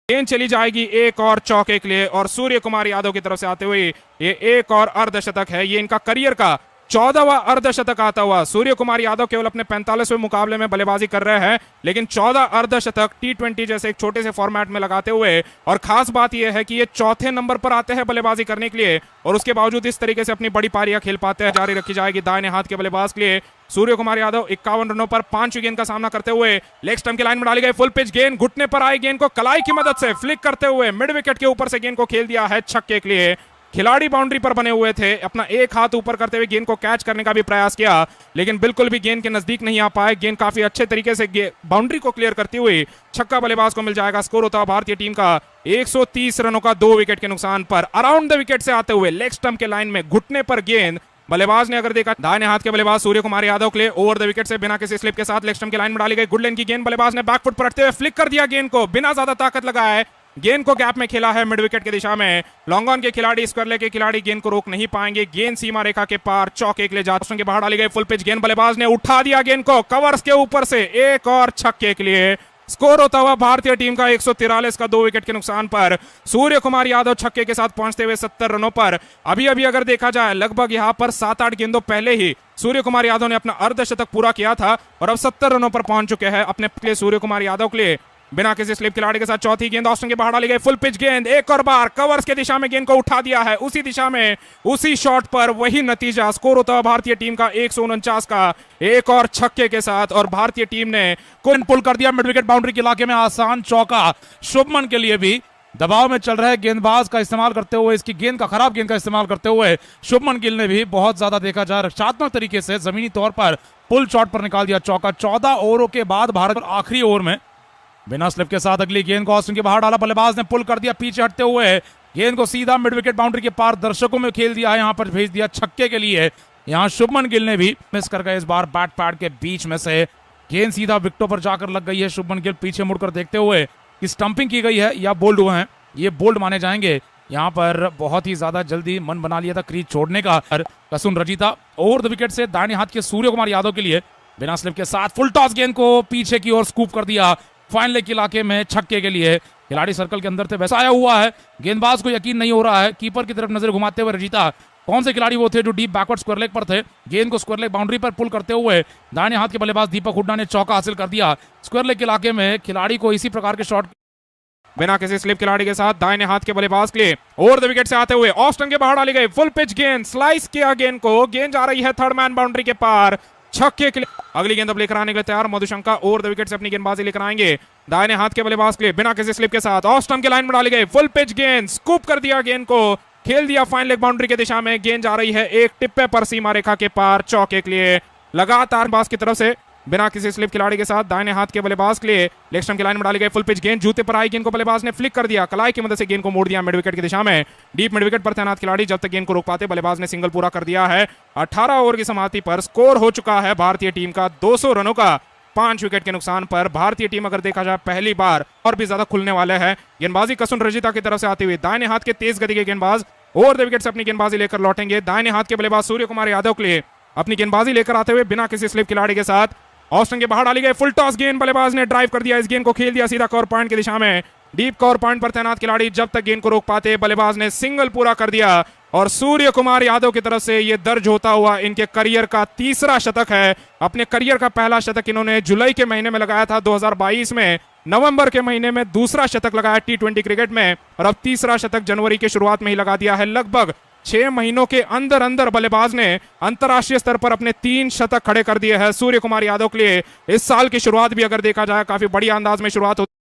गेंद चली जाएगी एक और चौके के लिए और सूर्य कुमार यादव की तरफ से आते हुए ये एक और अर्धशतक है। ये इनका करियर का 14वां अर्धशतक आता हुआ। सूर्य कुमार यादव केवल अपने 45वें मुकाबले में बल्लेबाजी कर रहे हैं, लेकिन 14 अर्धशतक T20 जैसे एक छोटे से फॉर्मेट में लगाते हुए। और खास बात यह है कि ये चौथे नंबर पर आते हैं बल्लेबाजी करने के लिए और उसके बावजूद इस तरीके से अपनी बड़ी पारियां खेल पाते हैं। जारी रखी जाएगी दाहिने हाथ के बल्लेबाज के लिए। सूर्य कुमार यादव 51 रनों पर 5 गेंद का सामना करते हुए लेग स्टंप की लाइन में डाली गई फुल पिच गेंद, घुटने पर आई गेंद को कलाई की मदद से फ्लिक करते हुए मिड विकेट के ऊपर से गेंद को खेल दिया है छक्के के लिए। खिलाड़ी बाउंड्री पर बने हुए थे, अपना एक हाथ ऊपर करते हुए गेंद को कैच करने का भी प्रयास किया, लेकिन बिल्कुल भी गेंद के नजदीक नहीं आ पाए। गेंद काफी अच्छे तरीके से बाउंड्री को क्लियर करती हुई छक्का बल्लेबाज को मिल जाएगा। स्कोर होता है भारतीय टीम का 130 रनों का 2 विकेट के नुकसान पर। अराउंड द विकेट से आते हुए लेग स्टंप के लाइन में घुटने पर गेंद, बल्लेबाज ने अगर देखा दाहिने हाथ के बल्लेबाज सूर्य कुमार यादव के लिए ओवर द विकेट से बिना किसी स्लिप के साथ लेग स्टंप की लाइन में डाली गई गुड लेंथ की गेंद, बल्लेबाज ने बैकफुट पर रखते हुए फ्लिक कर दिया गेंद को, बिना ज्यादा ताकत लगाए गेंद को गैप में खेला है मिड विकेट की दिशा में। लॉन्ग ऑन के खिलाड़ी, स्क्वायर लेग के खिलाड़ी गेंद को रोक नहीं पाएंगे। गेंद सीमा रेखा के पार चौके के लिए जाते बाहर डाली गई फुल पिच गेंद, बल्लेबाज ने उठा दिया गेंद को कवर्स के ऊपर से एक और छक्के के लिए। स्कोर होता हुआ भारतीय टीम का 143 का 2 विकेट के नुकसान पर। सूर्य कुमार यादव छक्के के साथ पहुंचते हुए 70 रनों पर। अभी अभी अगर देखा जाए लगभग यहां पर 7-8 गेंदों पहले ही सूर्य कुमार यादव ने अपना अर्धशतक पूरा किया था और अब 70 रनों पर पहुंच चुके हैं अपने सूर्य कुमार यादव के लिए। बिना किसी स्लिप खिलाड़ी के साथ चौथी गेंद ऑस्टिन के बाहर डाली गई फुल पिच गेंद, एक और बार कवर्स के दिशा में गेंद को उठा दिया है, उसी दिशा में उसी शॉट पर वही नतीजा। स्कोर होता है भारतीय टीम का 149 का एक और छक्के के साथ और भारतीय टीम ने कोइन पुल कर दिया मिड विकेट बाउंड्री के इलाके में। आसान चौका शुभमन के लिए भी दबाव में चल रहे गेंदबाज का इस्तेमाल करते हुए, इसकी गेंद का खराब गेंद का इस्तेमाल करते हुए शुभमन गिल ने भी बहुत ज्यादा देखा जाए रक्षात्मक तरीके से जमीनी तौर पर पुल शॉट पर निकाल दिया चौका। 14 ओवरों के बाद भारत आखिरी ओवर में बिना स्लिप के साथ अगली गेंद को ऑस्टिन के बाहर डाला, बल्लेबाज ने पुल कर दिया पीछे हटते हुए, गेंद को सीधा मिड विकेट बाउंड्री के पार दर्शकों में खेल दिया है, यहां पर भेज दिया छक्के के लिए। यहां शुभमन गिल ने भी मिस कर गए इस बार बैट पैड के बीच में से, गेंद सीधा विकेटों पर जाकर लग गई है। शुभमन गिल पीछे मुड़कर देखते हुए कि स्टंपिंग की गई है या बोल्ड हुए हैं, ये बोल्ड माने जाएंगे। यहाँ पर बहुत ही ज्यादा जल्दी मन बना लिया था क्रीज छोड़ने का। Kasun Rajitha over the wicket से दाहिने हाथ के सूर्य कुमार यादव के लिए बिना स्लिप के साथ फुल टॉस गेंद को पीछे की ओर स्कूप कर दिया फाइन लेग के इलाके में छक्के के लिए। खिलाड़ी सर्कल के अंदर से वैसा आया हुआ है, गेंदबाज को यकीन नहीं हो रहा है, कीपर की तरफ नजर घुमाते हुए रजिता कौन से खिलाड़ी वो थे जो डीप बैकवर्ड स्क्वायर लेग पर थे। गेंद को स्क्वायर लेग बाउंड्री पर पुल करते हुए दाहिने हाथ के बल्लेबाज दीपक हुड्डा ने चौका हासिल कर दिया। स्क्वायर लेग के इलाके में खिलाड़ी को इसी प्रकार के शॉट बिना किसी स्लिप खिलाड़ी के साथ दाहिने हाथ के बल्लेबाज के लिए ओवर द विकेट से आते हुए ऑस्टिन के बाहर डाली गई फुल पिच गेंद, स्लाइस किया गेंद को, गेंद जा रही है थर्ड मैन बाउंड्री के पार छक्के के लिए। अगली गेंद अब लेकर आने के लिए तैयार मधुशंका ओवर द विकेट से अपनी गेंदबाजी लेकर आएंगे दाहिने हाथ के बल्लेबाज के लिए। बिना किसी स्लिप के साथ ऑस्टिन के लाइन में डाली गई फुल पिच गेंद, स्कूप कर दिया गेंद को, खेल दिया फाइन लेग बाउंड्री की दिशा में। गेंद जा रही है एक टिप्पे पर सीमा रेखा के पार चौके के लिए। लगातार बाज की तरफ से बिना किसी स्लिप खिलाड़ी के साथ दाहिने हाथ के बल्लेबाज के लिए लेग स्टंप की लाइन में डाली गई फुल पिच गेंद, जूते पर आई गेंद को बल्लेबाज ने फ्लिक कर दिया, कलाई की मदद से गेंद को मोड़ दिया मिड विकेट की दिशा में। डीप मिड विकेट पर तैनात खिलाड़ी जब तक गेंद को रोक पाते बल्लेबाज ने सिंगल पूरा कर दिया है। 18 ओवर की समाप्ति पर स्कोर हो चुका है भारतीय टीम का 200 रनों का 5 विकेट के नुकसान पर। भारतीय टीम अगर देखा जाए पहली बार और भी ज्यादा खुलने वाले हैं। गेंदबाजी कसुन रजिता की तरफ से आती हुई दाहिने हाथ के तेज गति के गेंदबाज ओवर द विकेट से अपनी गेंदबाजी लेकर लौटेंगे। दाहिने हाथ के बल्लेबाज सूर्य कुमार यादव के लिए अपनी गेंदबाजी लेकर आते हुए बिना किसी स्लिप खिलाड़ी के साथ ऑस्टिन के बाहर डाली गई फुल टॉस गेंद, बल्लेबाज ने ड्राइव कर दिया, इस गेंद को खेल दिया सीधा कवर पॉइंट की दिशा में। डीप कवर पॉइंट पर तैनात खिलाड़ी जब तक गेंद को रोक पाते बल्लेबाज ने सिंगल पूरा कर दिया और सूर्य कुमार यादव की तरफ से यह दर्ज होता हुआ इनके करियर का तीसरा शतक है। अपने करियर का पहला शतक इन्होंने जुलाई के महीने में लगाया था 2022 में, नवंबर के महीने में दूसरा शतक लगाया T20 क्रिकेट में और अब तीसरा शतक जनवरी की शुरुआत में ही लगा दिया है। लगभग 6 महीनों के अंदर अंदर बल्लेबाज ने अंतरराष्ट्रीय स्तर पर अपने 3 शतक खड़े कर दिए हैं सूर्य कुमार यादव के लिए। इस साल की शुरुआत भी अगर देखा जाए काफी बड़ी अंदाज में शुरुआत होती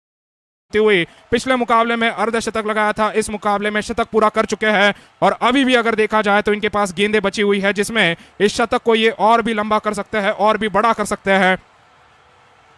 हुई, पिछले मुकाबले में अर्धशतक लगाया था, इस मुकाबले में शतक पूरा कर चुके हैं और अभी भी अगर देखा जाए तो इनके पास गेंदें बची हुई है जिसमें इस शतक को ये और भी लंबा कर सकते हैं और भी बड़ा कर सकते हैं।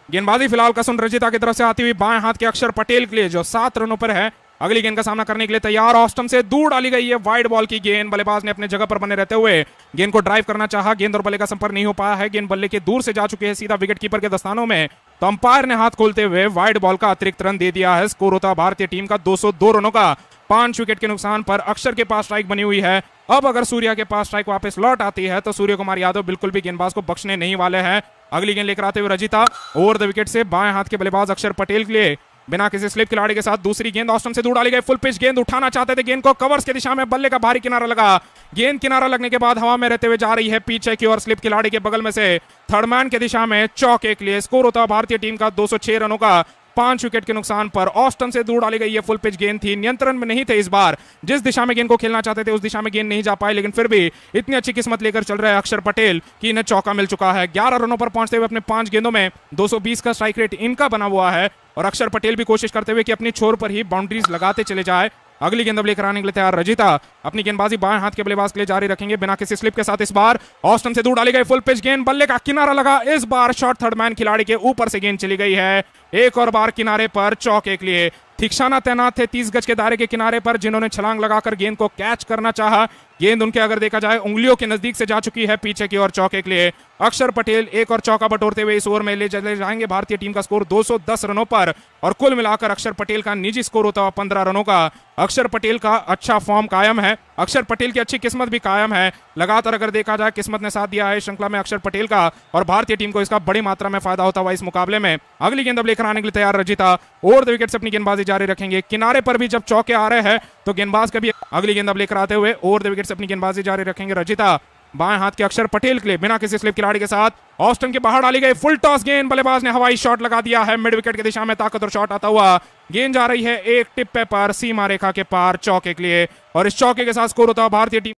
गेंदबाजी फिलहाल कसुन रजिता की तरफ से आती हुई बाएं हाथ के अक्षर पटेल के लिए जो 7 रनों पर है। अगली गेंद का सामना करने के लिए तैयार, ऑस्टम से दूर डाली गई है वाइड बॉल की गेंद, बल्लेबाज ने अपने जगह पर बने रहते हुए गेंद को ड्राइव करना चाहा, गेंद और बल्ले का संपर्क नहीं हो पाया है, गेंद बल्ले के दूर से जा चुकी है सीधा विकेट कीपर के दस्तानों में, तो अंपायर ने हाथ खोलते हुए वाइड बॉल का अतिरिक्त रन दे दिया है। स्कोर होता भारतीय टीम का 202 रनों का 5 विकेट के नुकसान पर। अक्षर के पास स्ट्राइक बनी हुई है, अब अगर सूर्या के पास स्ट्राइक वापस लौट आती है तो सूर्य कुमार यादव बिल्कुल भी गेंदबाज को बख्शने नहीं वाले हैं। अगली गेंद लेकर आते हुए रजिता ओवर द विकेट से बाएं हाथ के बल्लेबाज अक्षर पटेल के लिए बिना किसी स्लिप खिलाड़ी के साथ दूसरी गेंद ऑस्टन से दूर डाली गई, फुल पिच गेंद उठाना चाहते थे गेंद को, कवर्स की दिशा में बल्ले का भारी किनारा लगा, गेंद किनारा लगने के बाद हवा में रहते हुए जा रही है पीछे की ओर, स्लिप खिलाड़ी के बगल में से थर्ड मैन की दिशा में चौके के लिए। स्कोर होता है भारतीय टीम का 206 रनों का 5 विकेट के नुकसान पर। ऑस्टन से दूर डाली गई ये फुल पिच गेंद थी, नियंत्रण में नहीं थे इस बार, जिस दिशा में गेंद को खेलना चाहते थे उस दिशा में गेंद नहीं जा पाए, लेकिन फिर भी इतनी अच्छी किस्मत लेकर चल रहे हैं अक्षर पटेल कि इन्हें चौका मिल चुका है। 11 रनों पर पहुंचते हुए अपने 5 गेंदों में 220 का स्ट्राइक रेट इनका बना हुआ है और अक्षर पटेल भी कोशिश करते हुए कि अपनी छोर पर ही बाउंड्रीज लगाते चले जाए। अगली गेंद अब लेकर आने के लिए तैयार रजिता, अपनी गेंदबाजी बाएं हाथ के बल्लेबाज के लिए जारी रखेंगे बिना किसी स्लिप के साथ। इस बार ऑस्टन से दूर डाली गई फुल पिच गेंद, बल्ले का किनारा लगा, इस बार शॉट थर्ड मैन खिलाड़ी के ऊपर से गेंद चली गई है, एक और बार किनारे पर चौके के लिए। थिक्साना तैनात थे 30 गज के दायरे के किनारे पर, जिन्होंने छलांग लगाकर गेंद को कैच करना चाहा, गेंद उनके अगर देखा जाए उंगलियों के नजदीक से जा चुकी है पीछे की ओर चौके के लिए। अक्षर पटेल एक और चौका बटोरते हुए इस ओवर में ले चले जाएंगे भारतीय टीम का स्कोर 210 रनों पर और कुल मिलाकर अक्षर पटेल का निजी स्कोर होता हुआ 15 रनों का। अक्षर पटेल का अच्छा फॉर्म कायम है, अक्षर पटेल की अच्छी किस्मत भी कायम है, लगातार अगर देखा जाए किस्मत ने साथ दिया है श्रृंखला में अक्षर पटेल का और भारतीय टीम को इसका बड़ी मात्रा में फायदा होता हुआ इस मुकाबले में। अगली गेंद अब लेकर आने के लिए तैयार रजिता, ओवर द विकेट से अपनी गेंदबाजी जारी रखेंगे। किनारे पर भी जब चौके आ रहे हैं तो गेंदबाज का भी अगली गेंद अब लेकर आते हुए ओवर द विकेट से अपनी गेंदबाजी जारी रखेंगे रजिता, बाएं हाथ के अक्षर पटेल के लिए बिना किसी स्लिप खिलाड़ी के साथ। ऑस्टन के बाहर डाली गई फुल टॉस गेंद, बल्लेबाज ने हवाई शॉट लगा दिया है, मिड विकेट की दिशा में ताकतवर शॉट आता हुआ, गेंद जा रही है एक टिप्पे पर सीमा रेखा के पार चौके के लिए और इस चौके के साथ स्कोर होता है भारतीय टीम